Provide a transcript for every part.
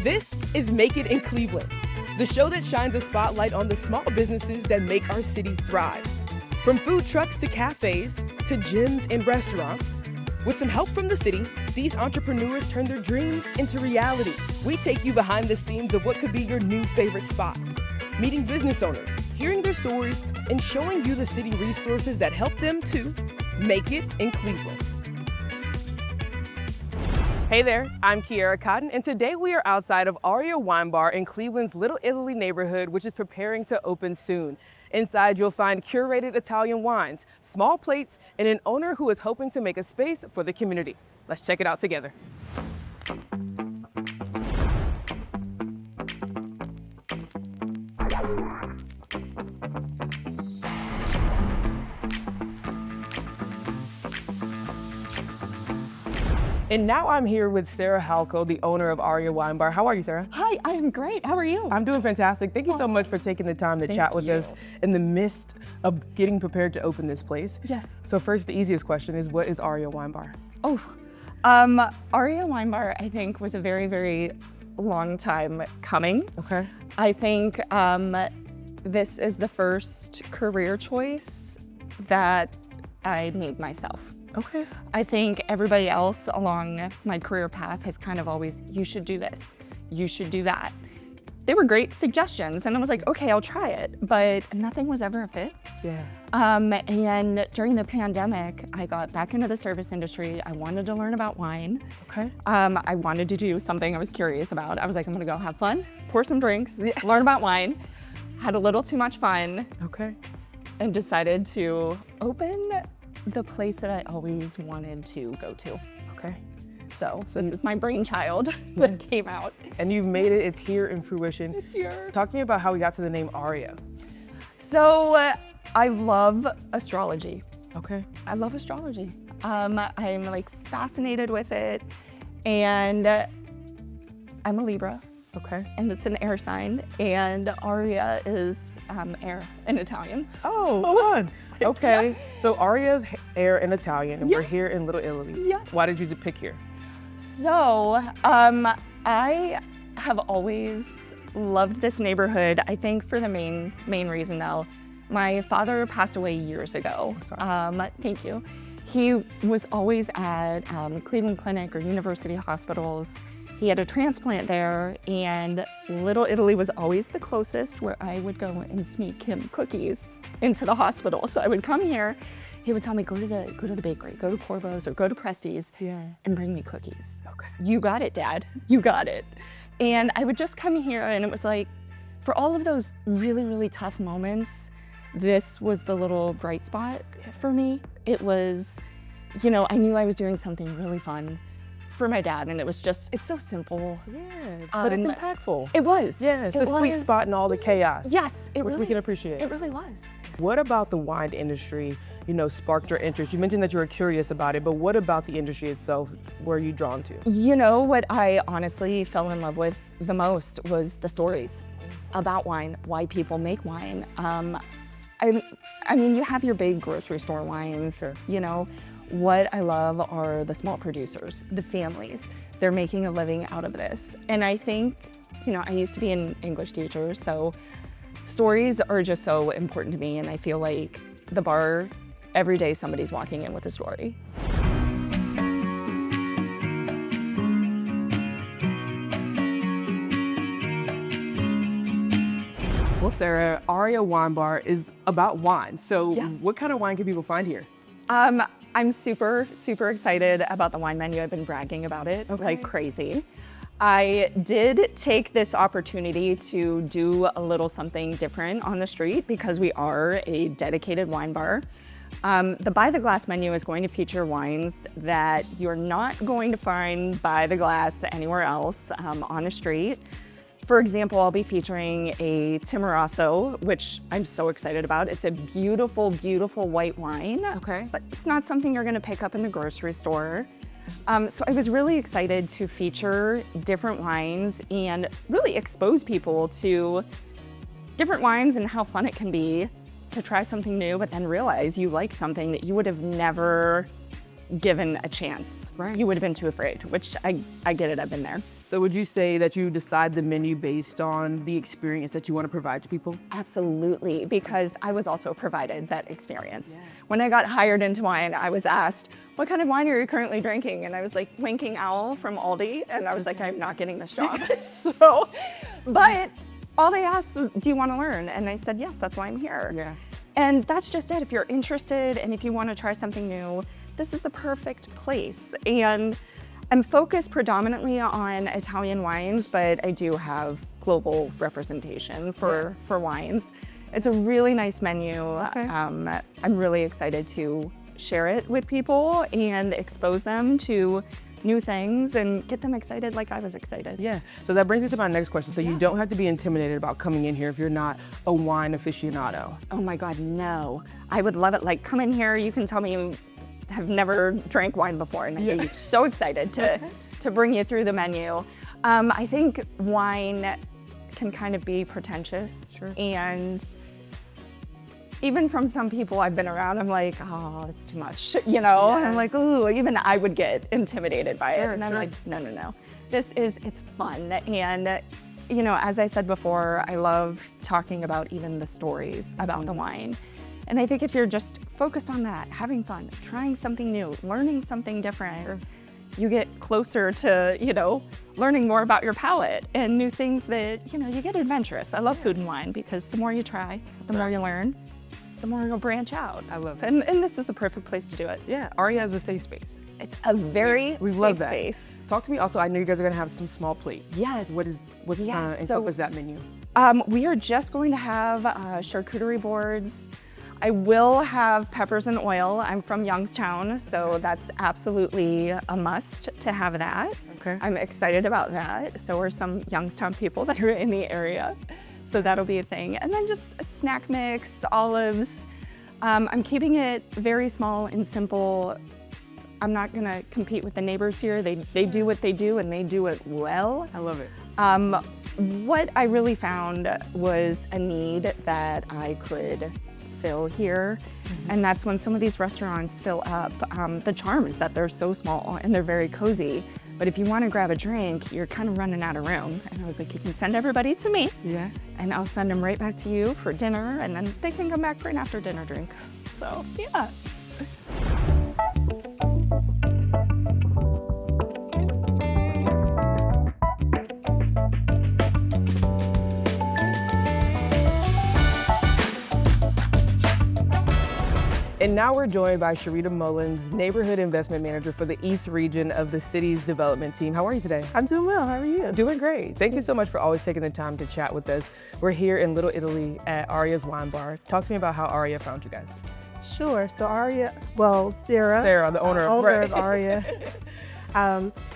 This is Make It in Cleveland, the show that shines a spotlight on the small businesses that make our city thrive. From food trucks to cafes to gyms and restaurants, with some help from the city, these entrepreneurs turn their dreams into reality. We take you behind the scenes of what could be your new favorite spot, meeting business owners, hearing their stories, and showing you the city resources that help them to make it in Cleveland. Hey there, I'm Kiara Cotton, and today we are outside of Aria Wine Bar in Cleveland's Little Italy neighborhood, which is preparing to open soon. Inside, you'll find curated Italian wines, small plates, and an owner who is hoping to make a space for the community. Let's check it out together. And now I'm here with Sarah Halko, the owner of Aria Wine Bar. How are you, Sarah? Hi, I am great. How are you? I'm doing fantastic. Thank you so much for taking the time to chat with us in the midst of getting prepared to open this place. Yes. So first, the easiest question is, what is Aria Wine Bar? Aria Wine Bar, I think, was a very, very long time coming. Okay. I think this is the first career choice that I made myself. Okay. I think everybody else along my career path has kind of always, you should do this, you should do that. They were great suggestions, and I was like, okay, I'll try it, but nothing was ever a fit. Yeah. And during the pandemic, I got back into the service industry. I wanted to learn about wine. Okay. I wanted to do something I was curious about. I was like, I'm gonna go have fun, pour some drinks, learn about wine. Had a little too much fun. Okay. And decided to open the place that I always wanted to go to. Okay. So this is my brainchild that came out. And you've made it, it's here in fruition. It's here. Talk to me about how we got to the name Aria. So I love astrology. Okay. I love astrology. I'm like fascinated with it, and I'm a Libra. Okay. And it's an air sign, and Aria is air in Italian. Oh, so, fun. Okay. Yeah. So Aria's air in Italian, and we're here in Little Italy. Yes. Why did you pick here? So I have always loved this neighborhood. I think for the main reason though, my father passed away years ago. Sorry. Thank you. He was always at Cleveland Clinic or University Hospitals. He had a transplant there, and Little Italy was always the closest where I would go and sneak him cookies into the hospital. So I would come here, he would tell me, go to the bakery, go to Corvo's or go to Presti's and bring me cookies. Okay. You got it, Dad, you got it. And I would just come here, and it was like, for all of those really, really tough moments, this was the little bright spot for me. It was, you know, I knew I was doing something really fun for my dad, and it was just, it's so simple. Yeah, but it's impactful. It was. Yeah, it's the sweet spot in all the chaos. Yes, which we can appreciate. It really was. What about the wine industry, you know, sparked your interest? You mentioned that you were curious about it, but what about the industry itself were you drawn to? You know, what I honestly fell in love with the most was the stories about wine, why people make wine. I mean, you have your big grocery store wines, you know. What I love are the small producers, the families. They're making a living out of this. And I think, you know, I used to be an English teacher, so stories are just so important to me, and I feel like the bar, every day somebody's walking in with a story. Well, Sarah, Aria Wine Bar is about wine. So what kind of wine can people find here? I'm super, super excited about the wine menu. I've been bragging about it like crazy. I did take this opportunity to do a little something different on the street because we are a dedicated wine bar. The By the Glass menu is going to feature wines that you're not going to find by the glass anywhere else on the street. For example, I'll be featuring a Timorasso, which I'm so excited about. It's a beautiful, beautiful white wine. Okay. But it's not something you're gonna pick up in the grocery store. So I was really excited to feature different wines and really expose people to different wines and how fun it can be to try something new, but then realize you like something that you would have never given a chance. Right. You would have been too afraid, which I get it, I've been there. So would you say that you decide the menu based on the experience that you want to provide to people? Absolutely, because I was also provided that experience. Yeah. When I got hired into wine, I was asked, what kind of wine are you currently drinking? And I was like, Winking Owl from Aldi. And I was like, I'm not getting this job. But all they asked, do you want to learn? And I said, yes, that's why I'm here. Yeah. And that's just it. If you're interested and if you want to try something new, this is the perfect place. And I'm focused predominantly on Italian wines, but I do have global representation for wines. It's a really nice menu. Okay. I'm really excited to share it with people and expose them to new things and get them excited like I was excited. Yeah, so that brings me to my next question. So you don't have to be intimidated about coming in here if you're not a wine aficionado. Oh my God, no. I would love it. Like, come in here, you can tell me you have never drank wine before, and I'd be so excited to bring you through the menu. I think wine can kind of be pretentious, and even from some people I've been around, I'm like, oh, it's too much, you know? Yeah. I'm like, ooh, even I would get intimidated by it. And I'm like, no. It's fun. And, you know, as I said before, I love talking about even the stories about the wine. And I think if you're just focused on that, having fun, trying something new, learning something different, you get closer to, you know, learning more about your palate and new things that, you know, you get adventurous. I love food and wine because the more you try, the more you learn, the more you'll branch out. I love it. And this is the perfect place to do it. Yeah, Aria has a safe space. It's a very safe space. Talk to me also, I know you guys are gonna have some small plates. Yes. What's encompass that menu? We are just going to have charcuterie boards. I will have peppers and oil. I'm from Youngstown, so that's absolutely a must to have that. Okay. I'm excited about that. So are some Youngstown people that are in the area. So that'll be a thing. And then just a snack mix, olives. I'm keeping it very small and simple. I'm not gonna compete with the neighbors here. They do what they do and they do it well. I love it. What I really found was a need that I could fill here. And that's when some of these restaurants fill up. The charm is that they're so small and they're very cozy. But if you want to grab a drink, you're kind of running out of room. And I was like, you can send everybody to me. Yeah. And I'll send them right back to you for dinner. And then they can come back for an after dinner drink. So, yeah. And now we're joined by Sharita Mullins, Neighborhood Investment Manager for the East Region of the city's development team. How are you today? I'm doing well, how are you? Doing great. Thank you so much for always taking the time to chat with us. We're here in Little Italy at Aria's Wine Bar. Talk to me about how Aria found you guys. Sure, so Sarah, Sarah, the owner of Aria.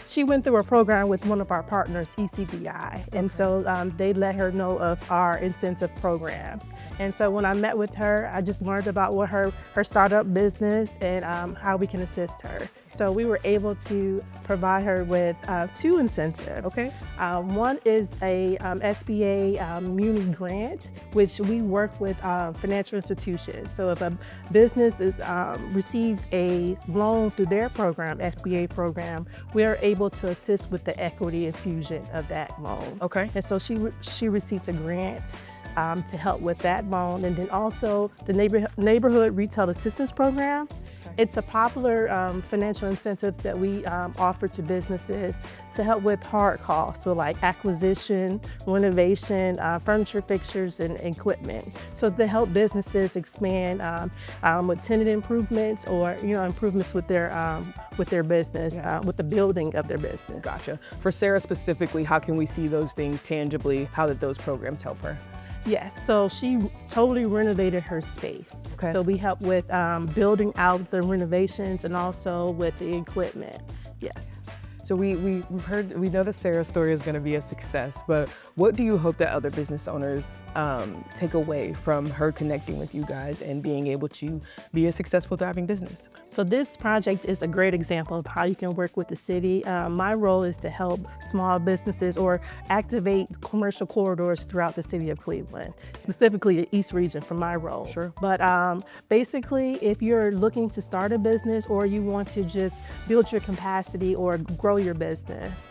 She went through a program with one of our partners, ECBI, and so they let her know of our incentive programs. And so when I met with her, I just learned about what her startup business and how we can assist her. So we were able to provide her with 2 incentives. Okay. One is a SBA Muni grant, which we work with financial institutions. So if a business receives a loan through their program, SBA program, we are able to assist with the equity infusion of that loan. Okay. And so she received a grant to help with that loan. And then also the Neighborhood Retail Assistance Program. It's a popular financial incentive that we offer to businesses to help with hard costs, so like acquisition, renovation, furniture, fixtures, and equipment. So to help businesses expand with tenant improvements or improvements with their business, with the building of their business. Gotcha. For Sarah specifically, how can we see those things tangibly? How did those programs help her? Yes, so she totally renovated her space. Okay. So we help with building out the renovations and also with the equipment. Yes. So we know that Sarah's story is going to be a success, but what do you hope that other business owners take away from her connecting with you guys and being able to be a successful, thriving business? So this project is a great example of how you can work with the city. My role is to help small businesses or activate commercial corridors throughout the city of Cleveland, specifically the East Region for my role. Sure. But basically, if you're looking to start a business or you want to just build your capacity or grow grow your business,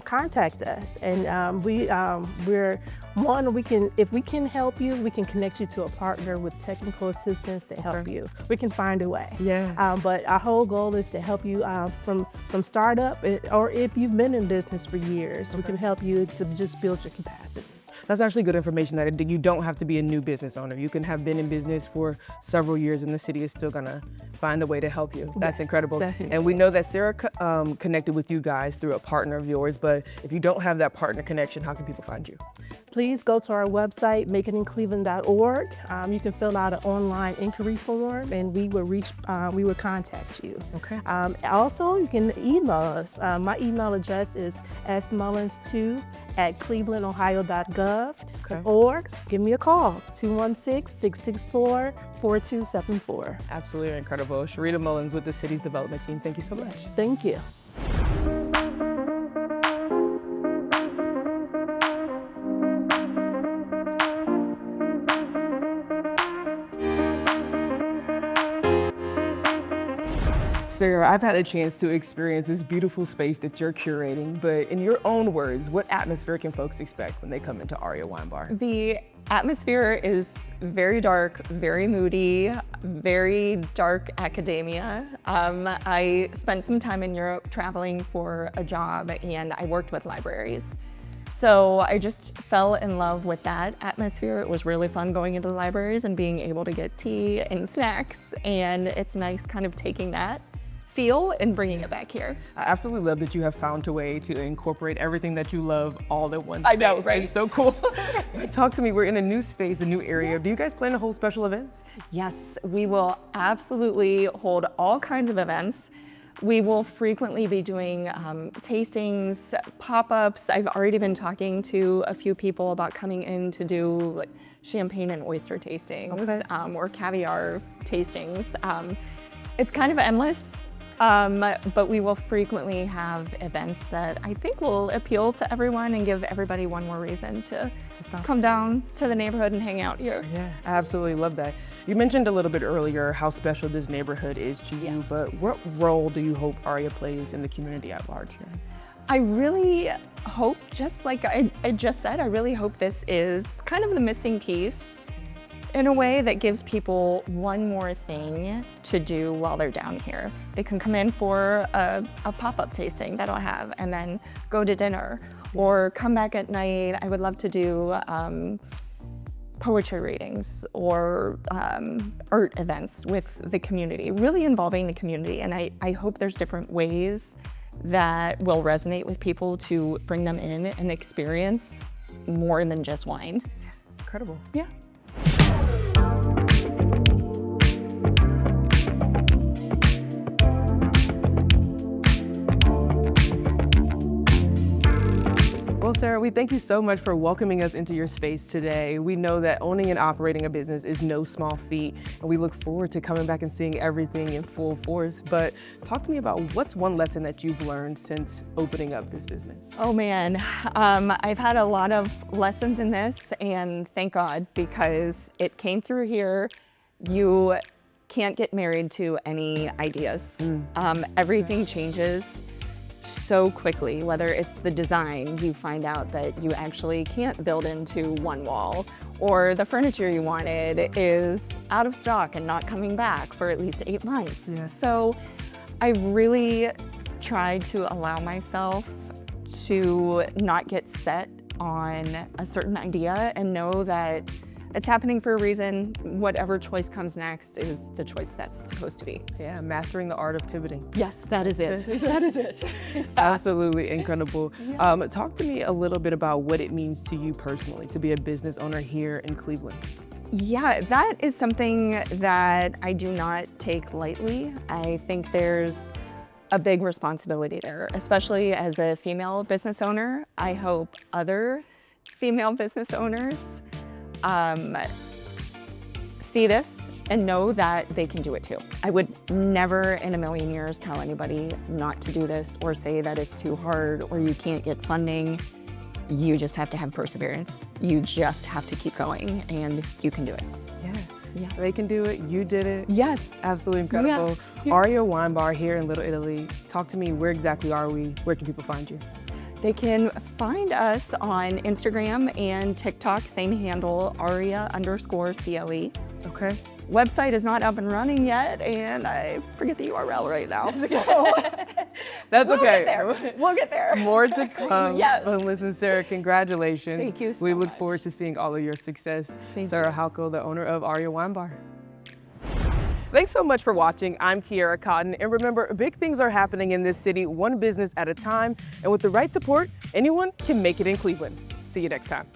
contact us. And if we can help you, we can connect you to a partner with technical assistance to help you. We can find a way. Yeah. But our whole goal is to help you from startup, or if you've been in business for years, we can help you to just build your capacity. That's actually good information, that you don't have to be a new business owner. You can have been in business for several years and the city is still gonna find a way to help you. That's incredible. Definitely. And we know that Sarah connected with you guys through a partner of yours, but if you don't have that partner connection, how can people find you? Please go to our website, makeincincleveland.org. You can fill out an online inquiry form and we will contact you. Okay. Also, you can email us. My email address is smullins2@clevelandohio.gov, Okay. or give me a call, 216-664-4274. Absolutely incredible. Sharita Mullins with the city's development team. Thank you so much. Thank you. Sarah, I've had a chance to experience this beautiful space that you're curating, but in your own words, what atmosphere can folks expect when they come into Aria Wine Bar? The atmosphere is very dark, very moody, very dark academia. I spent some time in Europe traveling for a job, and I worked with libraries. So I just fell in love with that atmosphere. It was really fun going into the libraries and being able to get tea and snacks, and it's nice kind of taking that feel and bringing it back here. I absolutely love that you have found a way to incorporate everything that you love all at once. I know, right? It's so cool. Talk to me, we're in a new space, a new area. Do you guys plan to hold special events? Yes, we will absolutely hold all kinds of events. We will frequently be doing tastings, pop-ups. I've already been talking to a few people about coming in to do like champagne and oyster tastings, or caviar tastings. It's kind of endless. But we will frequently have events that I think will appeal to everyone and give everybody one more reason to come down to the neighborhood and hang out here. Yeah, I absolutely love that. You mentioned a little bit earlier how special this neighborhood is to you, but what role do you hope Aria plays in the community at large here? I really hope, just like I just said, I really hope this is kind of the missing piece in a way that gives people one more thing to do while they're down here. They can come in for a pop-up tasting that I'll have and then go to dinner, or come back at night. I would love to do poetry readings or art events with the community, really involving the community. And I hope there's different ways that will resonate with people to bring them in and experience more than just wine. Incredible. Yeah. Well, Sarah, we thank you so much for welcoming us into your space today. We know that owning and operating a business is no small feat, and we look forward to coming back and seeing everything in full force. But talk to me about what's one lesson that you've learned since opening up this business? Oh man, I've had a lot of lessons in this, and thank God, because it came through here. You can't get married to any ideas. Everything changes so quickly, whether it's the design, you find out that you actually can't build into one wall, or the furniture you wanted is out of stock and not coming back for at least 8 months. Yeah. So I've really tried to allow myself to not get set on a certain idea and know that it's happening for a reason. Whatever choice comes next is the choice that's supposed to be. Yeah, mastering the art of pivoting. Yes, that is it. That is it. Absolutely incredible. Talk to me a little bit about what it means to you personally to be a business owner here in Cleveland. Yeah, that is something that I do not take lightly. I think there's a big responsibility there, especially as a female business owner. I hope other female business owners see this and know that they can do it too. I would never in a million years tell anybody not to do this or say that it's too hard or you can't get funding. You just have to have perseverance. You just have to keep going and you can do it. Yeah. Yeah. They can do it. You did it. Yes. Absolutely incredible. Yeah. Aria Wine Bar here in Little Italy. Talk to me. Where exactly are we? Where can people find you? They can find us on Instagram and TikTok, same handle, Aria_CLE. Okay. Website is not up and running yet, and I forget the URL right now. So That's we'll okay. get there. We'll get there. More to come. Yes. But listen, Sarah, congratulations. Thank you so We look much. forward to seeing all of your success. Thank Sarah Halko, the owner of Aria Wine Bar. Thanks so much for watching. I'm Kiara Cotton, and remember, big things are happening in this city, one business at a time, and with the right support, anyone can make it in Cleveland. See you next time.